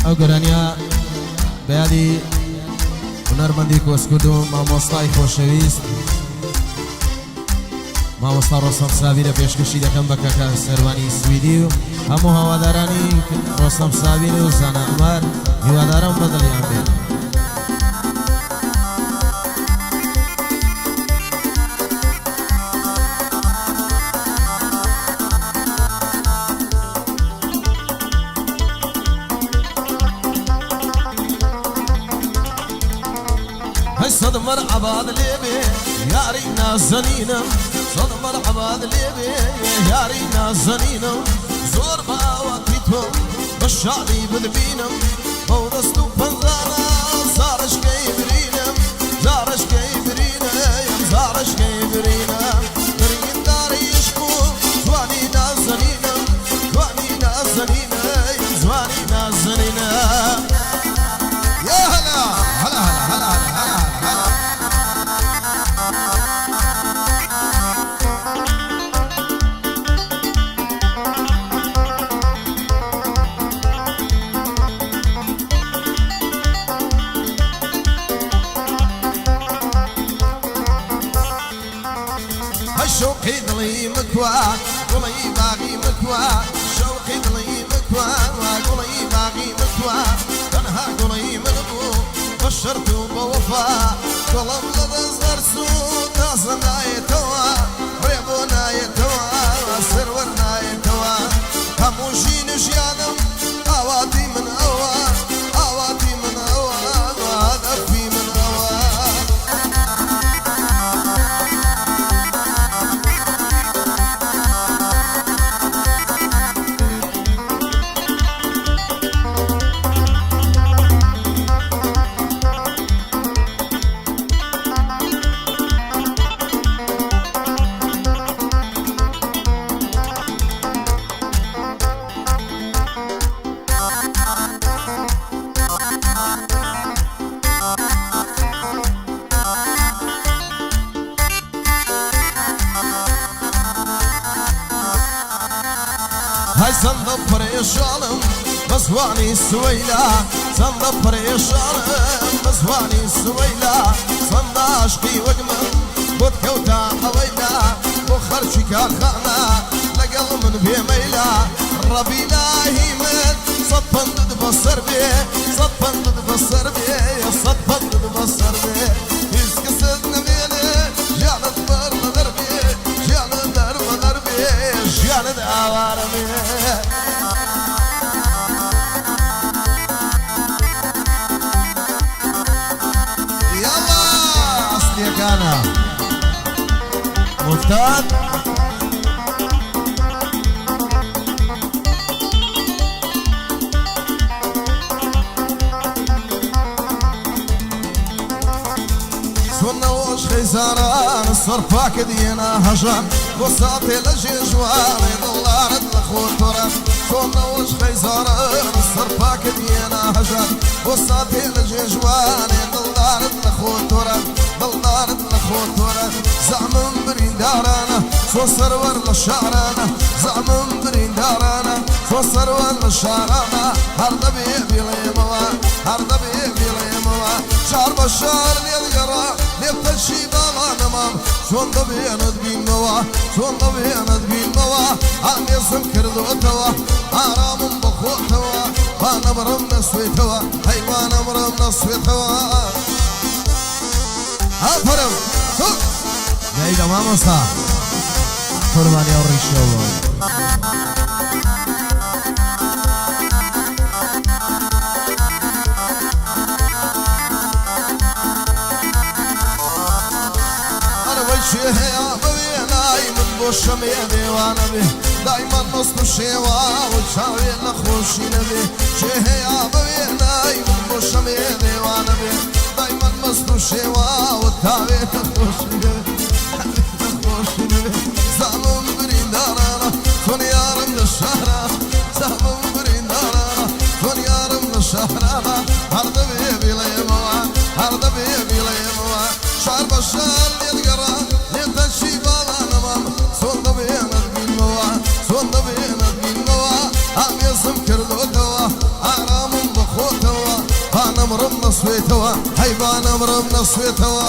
ئەو گەرانیا بەیادی هونەرمەندی کۆسکورد و مامۆستای خۆشەویست مامۆستا ڕۆستەم ساوی لە پێشکەشی دەکەم بە کەکە سەروانی سویدی و هەموو هاوادارانی ڕۆستەم ساوی و زانە ئەمار هیوادارم بەدڵیان بێت. صد مرحبا ليبي ياري نازنينا صد مرحبا ليبي ياري نازنينا زور باواتيتهم بشعلي بالبينم مودستو بنزانا زارش كيبرينا زارش كيبرينا زارش كيبرينا برين داري يشكو زواني نازنينا زواني نازنينا زواني نازنينا يا هلا هلا هلا هلا شوقي ضلي مكوا قولي باغي مكوا شوقي ضلي مكوا قولي باغي مكوا تنها قولي ملبو بشرت بوفا قلم لدى زرسو تازنا يتوا ريبونا يتوا سرورنا يتوا هموشي نشيانم اواتي من اوا اواتي من اوا هدفي من اوا هاي صندة بريشانم بزواني سويلا صندة بريشانم بزواني سويلا صندة عشقي وقمم بودكوتا حويلا وخرشي كاخانا لقل من بيميلا ربي لاهي من صدفن ضد بصر بي صدفن ضد بصر بي صدفن ضد بصر بي يسكسدنا بيني جعلت برنا دربي جعلت درب دربي جعلت عوارمي يلا اصلي كان مفتاد سونا وش خيزاران الصرفاك دينا هجان وساطي لجيجوان ضلارت لخوتوران سونا وش خيزاران الصرفاك دينا هجان وساطي لجيجوان ضلارت لخوتوران ضلارت لخوتوران زعمن برين دارانا سو سرور لشعرانا زعمن برين دارانا سو سرور لشعرانا هرد بيبي ليموا هرد بيبي ليموا شعر بشار ليلقرا ليبتشي بالا نمام شون دبياند بين موا شون دبياند بين موا عم يسم كردو توا حرام بخو توا وانا برم نسوي توا حيوان برم نسوي توا افرم دايدا مامۆستا قوربانی ئەو ڕیشەوە شيها بويناي من بوشم يا ديوانا بي دايما نص الشيوا وشاوي لخوشي نبي شيها بويناي من بوشم يا ديوانا بي دايما نص الشيوا وتاوي لخوشي نبي زعمم برين دارانا كون يارم للشهرة زعمم برين دارانا كون يارم للشهرة هرد بيبي ليموا هرد بيبي ليموا شعر بشار يتقرا ليتشي بالا نمام سون دبينا بين موا سون دبينا بين موا عم يسم كردو توا حرام بخو نصويتوا حيبان امرم نصويتوا